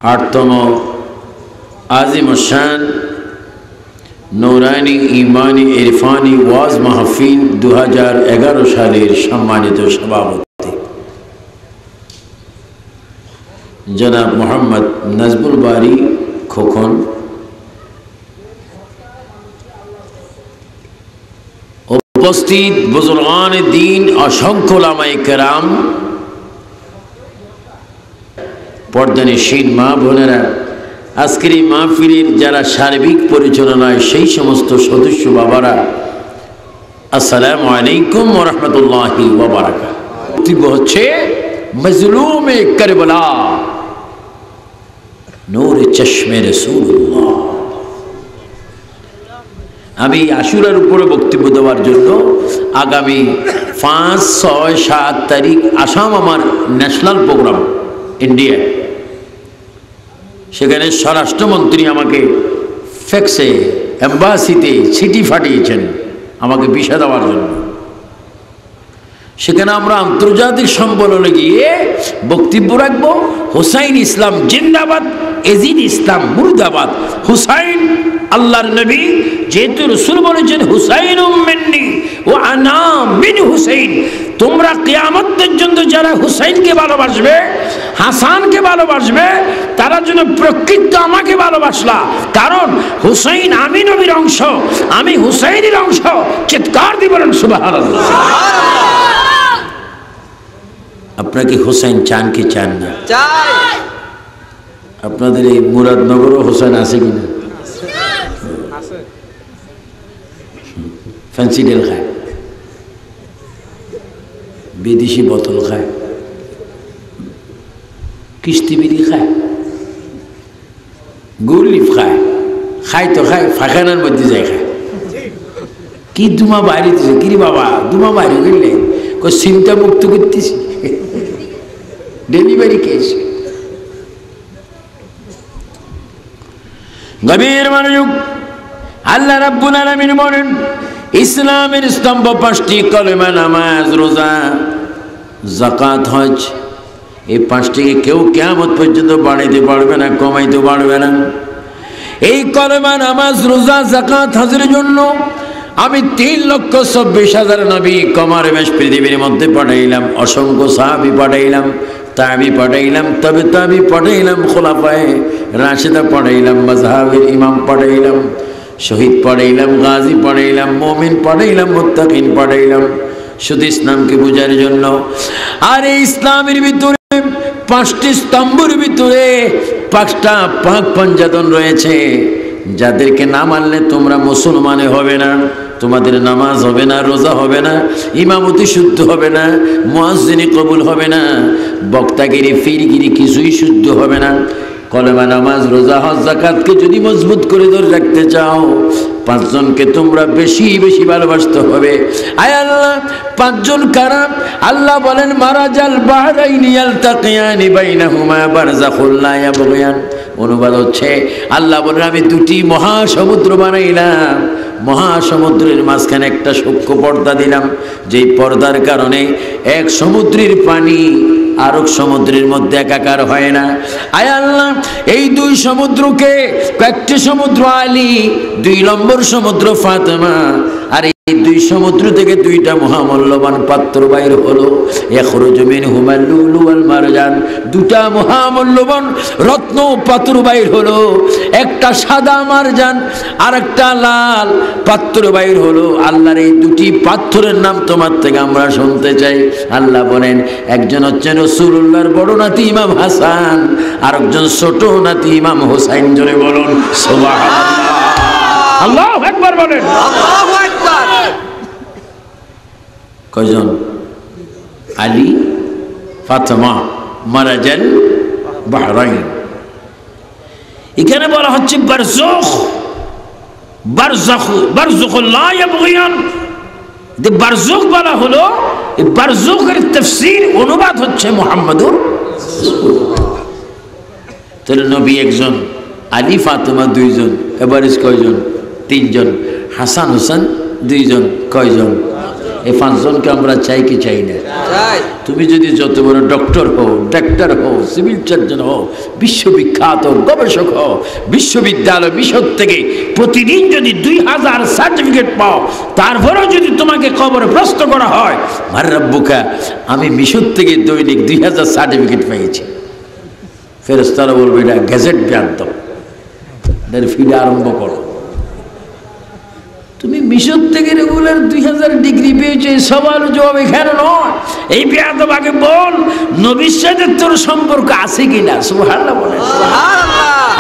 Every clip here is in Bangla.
आठतम आज़िम शान नूरानी ईमानी इरफानी वाज महफिल 2011 सालेर सम्मानित सभापति जनाब मोहम्मद नजमुल बारी खोखन, उपस्थित बुजुर्गान दीन असंख्य उलामाए केराम, पर्दानिशीन मा बोनेरा, आजकेर এই মাহফিলের যারা সার্বিক পরিচালনায় সেই সমস্ত সদস্য বাবারা, আসসালামু আলাইকুম ওয়া রাহমাতুল্লাহি ওয়া বারাকাতুহু। বক্তব্য হচ্ছে মজলুমে কারবালা নূরে চশমে রাসূলুল্লাহ। আমি আশুরার উপরে বক্তব্য দেওয়ার জন্য আগামী 5, 6, 7 তারিখ আসাম আমার ন্যাশনাল প্রোগ্রাম ইন্ডিয়া, সেখানে স্বরাষ্ট্রমন্ত্রী আমাকে ফ্যাক্সে এম্বাসিতে চিঠি পাঠিয়েছেন আমাকে ভিসা দেওয়ার জন্য। সেখানে আমরা আন্তর্জাতিক সম্মেলনে গিয়ে বক্তব্য রাখবো। হুসাইন ইসলাম জিন্দাবাদ, এজিদ ইসলাম মুর্দাবাদ। হুসাইন আল্লাহর নবী, যেহেতু রাসূল বলেছেন হুসাইনুম মিন্নি ওয়া আনা মিন হুসাইন, তোমরা কিয়ামত পর্যন্ত যারা হুসাইনকে ভালোবাসবে, হাসানকে ভালোবাসবে, তারা যেন প্রকৃত আমাকে ভালোবাসলা, কারণ হুসাইন আমি নবীর অংশ, আমি হুসাইনের অংশ। চিৎকার দিয়ে বলেন সুবহানাল্লাহ। আপনারা কি হুসাইন চান কি চান না? চাই। আপনাদের এই মুরাদনগরও হুসাইন আছে কিনা? আছে। ফ্যান্সি ডেল খায়, বিদেশি বোতল খায়, কিস্তি বিড়ি খায়, গুলিফ খায়, খায় তো খায়, ফাঁকানার মধ্যে যায় খায়। কি দুমা বাইরে দিছে, কিরে বাবা দুমা বাইরে গেলে চিন্তা মুক্ত করতেছি, ডেলিভারি কেস। গভীর মনোযোগ। আল্লাহ রাব্বুল আলামিন বলেন ইসলামের স্তম্ভ 5টি, কলেমা, নামাজ, রোজা, যাকাত, হজ। এই 5টিকে কেউ কিয়ামত পর্যন্ত বাড়াইতে পারবে না, কমাইতে পারবে না। এই কলেমা, নামাজ, রোজা, যাকাত, হজের জন্য আমি 3,26,000 নবী কমার বেশ পৃথিবীর মধ্যে পাঠাইলাম, অসংখ্য সাহাবী পাঠাইলাম, তাবি পাঠাইলাম, তবে তাবি পাঠাইলাম, খোলাফায়ে রাশিদা পাঠাইলাম, মাযহাবের ইমাম পাঠাইলাম, শহীদ পাঠাইলাম, গাজী পাঠাইলাম, মুমিন পাঠাইলাম, মুত্তাকিন পাঠাইলাম, শুধু ইসলামকে বোঝার জন্য। আর এই ইসলামের ভিতরে 5টি স্তম্ভের ভিতরে 5টা পাক পঞ্জাতন রয়েছে, যাদেরকে না মানলে তোমরা মুসলমানে হবে না, তোমাদের নামাজ হবে না, রোজা হবে না, ইমামতি শুদ্ধ হবে না, মুয়াজ্জিনি কবুল হবে না, বক্তাগিরি ফিরগিরি কিছুই শুদ্ধ হবে না। কলেমা, নামাজ, রোজা, হজ, যাকাতকে যদি মজবুত করে ধরে রাখতে চাও, 5 জনকে তোমরা বেশি বেশি ভালোবাসতে হবে। আয় আল্লাহ, 5 জন কারা? আল্লাহ বলেন মারাজাল বাহরাইনি ইয়ালতাকিয়ানি বাইনাহুমা বারযাখুল লা ইয়াবগিয়ান। অনুবাদ হচ্ছে আল্লাহ বলেন আমি 2টি মহাসমুদ্র বানাইলাম, মহাসমুদ্রের মাঝখানে একটা সূক্ষ্ম পর্দা দিলাম, যেই পর্দার কারণে এক সমুদ্রের পানি আরেক সমুদ্রের মধ্যে একাকার হয় না। আয় আল্লাহ, এই 2 সমুদ্রকে, একটি সমুদ্র আলী, 2 নম্বর সমুদ্র ফাতেমা, আর এই 2 সমুদ্র থেকে 2টা মহামূল্যবান পাত্র বাইর হলো। ইয়াখরুজু মিনহুমাল লুলু ওয়াল মারজান, 2টা মহামূল্যবান রত্ন পাত্র বাইর হলো। একটা সাদা মারজান আর একটা লাল পাত্র বাইর হলো। আল্লাহর এই 2টি পাত্রের নাম তোমার থেকে আমরা শুনতে চাই। আল্লাহ বলেন একজন হচ্ছেন রাসূলুল্লাহর বড় নাতি ইমাম হাসান, আরেকজন ছোট নাতি ইমাম হুসাইন। জোরে বলুন সুবহানাল্লাহ। আল্লাহু আকবার বলেন। আল্লাহু আকবার। কয়জন? আলী, ফাতেমা, মারাজাল বাহরাইন। এখানে বলা হচ্ছে বারযাখ, বারযাখ, বারযাখুল লা ইয়াবগিয়ান। যে বারযাখ বলা হলো, এই বারযাখের তাফসীর অনুবাদ হচ্ছে মুহাম্মাদুর রাসূলুল্লাহ। তাহলে নবী একজন, আলী ফাতেমা 2 জন, এভারেজ কয়জন? 3 জন। হাসান হোসেন 2 জন, কয়জন? এই 5 জনকে আমরা চাই কি চাই না? তুমি যদি যত বড় ডক্টর হও, ডাক্তার হও, সিভিল সার্জন হও, বিশ্ববিখ্যাত গবেষক হও, বিশ্ববিদ্যালয় মিশর থেকে প্রতিদিন যদি 2000 সার্টিফিকেট পাও, তারপরেও যদি তোমাকে কবরে প্রশ্ন করা হয় মান রাব্বুকা, আমি মিশর থেকে দৈনিক 2000 সার্টিফিকেট পেয়েছি, ফেরেশতারা বলবে এটা গ্যাজেট বেয়াদব, এর ফিডা আরম্ভ করো। তুমি মিশর থেকে রেগুলার 2000 ডিগ্রি পেয়েছো, সবার জবাব এখানে নয়। এই বেয়াদব আগে বল নবীর সাথে তোর সম্পর্ক আছে কিনা? সুবহানাল্লাহ বলেন।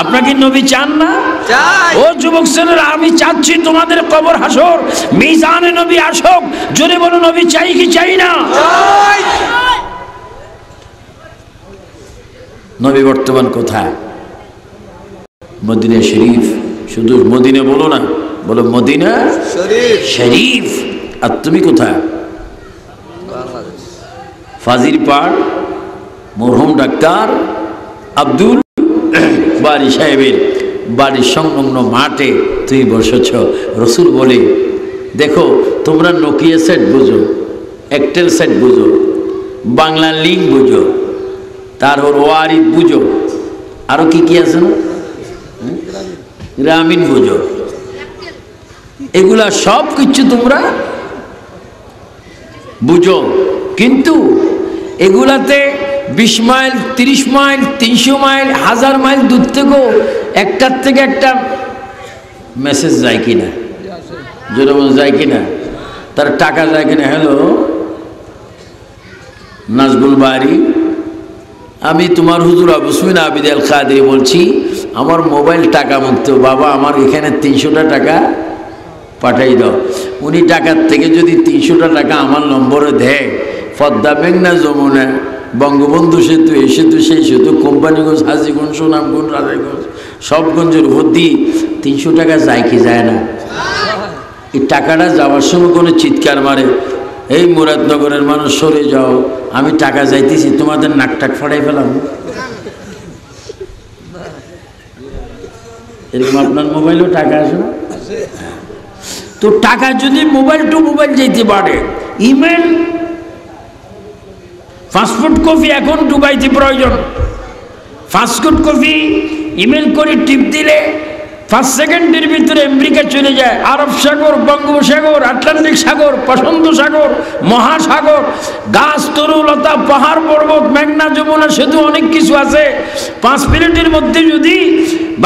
আপনাকে নবী চান না? ও যুবক ছেলেরা, আমি চাচ্ছি তোমাদের কবর হাসর মিজানে নবী আসুক। জোরে বলো নবী চাই কি চাই না? নবী বর্তমান কোথায়? মদিনা শরীফ। শুধু মদিনা বলো না, বলো মদিনা শরীফ। আর তুমি কোথায়? ফাজিল পাড় মরহুম ডাক্তার আব্দুল বারী সাহেবের বাড়ির সংলগ্ন মাঠে তুমি বসেছ। রসুল বলে, দেখো তোমরা নোকিয়া সেট বুঝো, এয়ারটেল সেট বুঝো, বাংলা লিঙ্ক বুঝো, তারপর ওয়ারিদ বুঝো, আরো কি কি আছে না, গ্রামীণ বুঝো, এগুলা সব কিছু তোমরা বুঝো। কিন্তু এগুলাতে 20 মাইল 30 মাইল 300 মাইল 1000 মাইল দূর থেকেও একটার থেকে একটা মেসেজ যায় কিনা, যেটা যায় কিনা, তার টাকা যায় কিনা। হ্যালো নাজবুল বাড়ি, আমি তোমার হুজুর আবু সুফিয়ান আবিদ আল কাদেরী বলছি, আমার মোবাইল টাকা মুক্ত, বাবা আমার এখানে 300টা টাকা পাঠাই দাও। উনি টাকার থেকে যদি 300টা টাকা আমার নম্বরে দেয়, পদ্মা মেঘনা যমুনা বঙ্গবন্ধু সেতু, এই সেতু সেই সেতু, কোম্পানিগঞ্জ হাজীগঞ্জ সুনামগঞ্জ রাজাগঞ্জ সবগঞ্জের উপর দিয়ে 300 টাকা যায় কি যায় না? এই টাকাটা যাওয়ার সময় কোনো চিৎকার মারে, এই মুরাদনগরের মানুষ সরে যাও, আমি টাকা যাইতেছি, তোমাদের নাকটাক ফাড়াই ফেলাম। এরকম আপনার মোবাইলেও টাকা আসে না? তো টাকা যদি মোবাইল টু মোবাইল যেতে পারে, ইমেল পাসপোর্ট কপি এখন দুবাইতে প্রয়োজন, পাসপোর্ট কপি ইমেল করে টিপ দিলে 5 সেকেন্ডের ভিতরে আমেরিকা চলে যায়, আরব সাগর, বঙ্গোপসাগর, আটলান্টিক সাগর, প্রশান্ত সাগর, মহাসাগর, গাছ তরুলতা, পাহাড় পর্বত, মেঘনা যমুনা সেতু, অনেক কিছু আছে। 5 মিনিটের মধ্যে যদি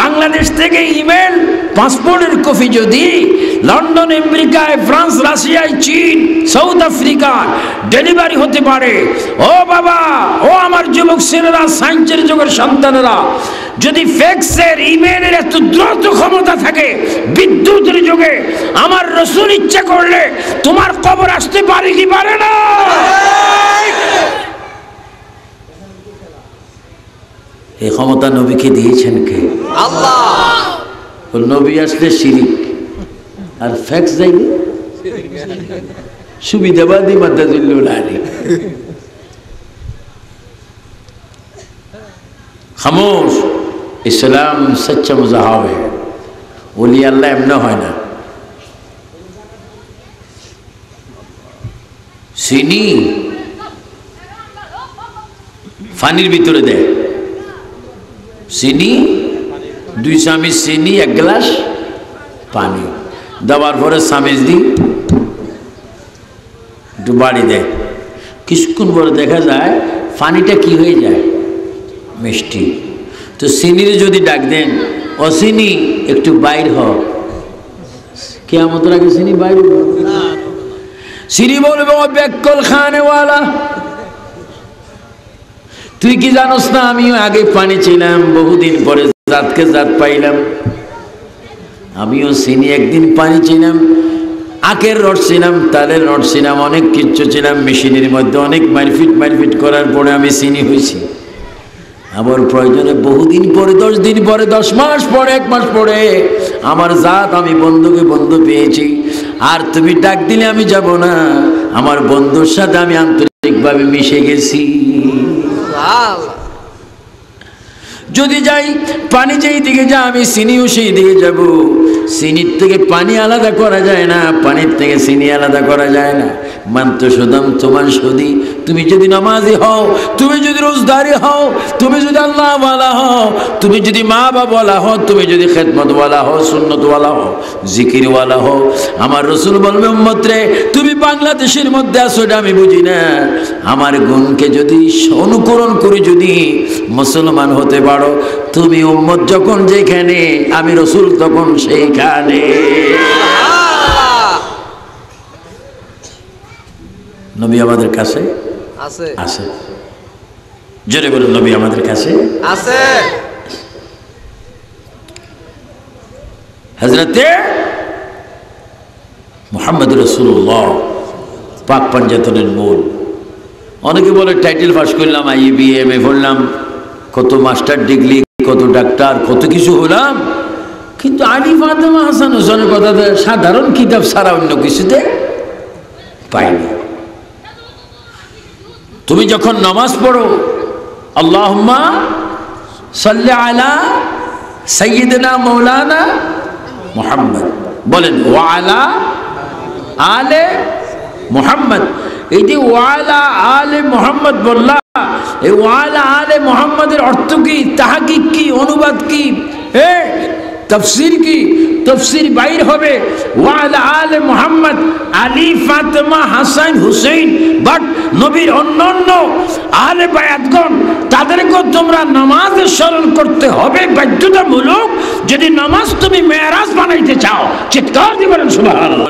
বাংলাদেশ থেকে ইমেল পাসপোর্টের কপি যদি লন্ডন, আমেরিকায়, ফ্রান্স, রাশিয়ায়, চীন, সাউথ আফ্রিকা ডেলিভারি হতে পারে, ও বাবা, ও আমার যুবক ছেলেরা, সায়েন্সের যুগের সন্তানেরা, যদি ফ্যাক্সের ইমেলের এত দ্রুত ক্ষমতা থাকে, বিদ্যুতের যুগে আমার রাসূল ইচ্ছা করলে তোমার কবর আসতে পারে কি পারে না? এই ক্ষমতা নবীকে দিয়েছেন কে? আল্লাহ। নবী আসলে শিরিক, আর ফ্যাক্স যাইলে সুবিধাবাদী মাদ্দাজুল্লুল আলী। খামোশ, ইসলাম সচ্চা মুজাহাব है, ওলি আল্লাহ এমনি হয় না। চিনি পানির ভিতরে দেয়, চিনি 2 চামচ চিনি 1 গ্লাস পানি দেওয়ার পরে চামচ দি একটু বাড়ি দেয়, কিছুক্ষণ পরে দেখা যায় পানিটা কি হয়ে যায়, মিষ্টি। তো চিনির যদি ডাক দেন, ও চিনি একটু বাইর হ, কিয়ামতের আগে চিনি বাইর হবে না। চিনি বলবে ও বেকল খানেওয়ালা, তুই কি জানোস না আমিও আগে পানি ছিলাম, বহুদিন পরে জাতকে জাত পাইলাম। আমিও চিনি একদিন পানি ছিলাম, আখের রড ছিলাম, তালের রড ছিলাম, অনেক কিচ্ছু ছিলাম, মেশিনের মধ্যে অনেক মারফিট করার পরে আমি চিনি হয়েছি। আবার প্রয়োজনে বহুদিন পরে, 10 দিন পরে, 10 মাস পরে, 1 মাস পরে আমার জাত আমি বন্ধুকে বন্ধু পেয়েছি। আর তুমি ডাক দিলে আমি যাব না, আমার বন্ধুর সাথে আমি আন্তরিকভাবে মিশে গেছি। যদি যাই পানি যেই দিকে যা, আমি চিনিও সেই দিকে যাব। চিনির থেকে পানি আলাদা করা যায় না, পানির থেকে চিনি আলাদা করা যায় না। মান্ত সুদাম তোমার সদি, তুমি যদি নামাজি হও, তুমি যদি রোজদারি হও, তুমি যদি আল্লাহ ওয়ালা হও, তুমি যদি মা বাবাওয়ালা হও, তুমি যদি খেদমত ওয়ালা হও, সুন্নত ওয়ালা হও, জিকির ওয়ালা হও, আমার রাসূল বলবে উম্মত রে তুমি বাংলাদেশের মধ্যে আছো এটা আমি বুঝি না, আমার গুণকে যদি অনুকরণ করে যদি মুসলমান হতে পারো, তুমি উম্মত যখন যেখানে আমি রাসূল তখন সেইখানে। নবী আমাদের কাছে আছে, আছে, জোরে বলুন নবী আমাদের কাছে আছে। হযরতে মুহাম্মদ রাসূলুল্লাহ পাক পাঞ্জাতনের মূল। অনেকে বলে টাইটেল পাস করলাম, আইবি এমএ পড়লাম, কত মাস্টার ডিগ্রি, কত ডাক্তার, কত কিছু হলাম, কিন্তু আলী ফাতেমা হাসান হোসেনের কথা সাধারণ কিতাব ছাড়া অন্য কিছুতে পাইনি। তুমি যখন নামাজ পড়ো আল্লাহুম্মা সাল্লি আলা সাইয়্যিদিনা মাওলানা মুহাম্মদ বলেন, ওয়া আলা আলে মুহাম্মদ। এই যে ওয়া আলা আলে মুহাম্মদ বললা, এই ওয়া আলা আলে মুহাম্মদের অর্থ কি, তাহকিক কি, অনুবাদ কি, তফসির কি? তফসির বাইর হবে ওয়া আলা আলে মুহাম্মদ আলী ফাতেমা হাসান হুসেন, বাট নবীর অন্যান্য আলে বায়াতগণ তাদেরকে তোমরা নামাজে স্মরণ করতে হবে বাধ্যতামূলক, যদি নামাজ তুমি মেরাজ বানাইতে চাও। চিৎকার দিয়ে বলেন সুবহানাল্লাহ।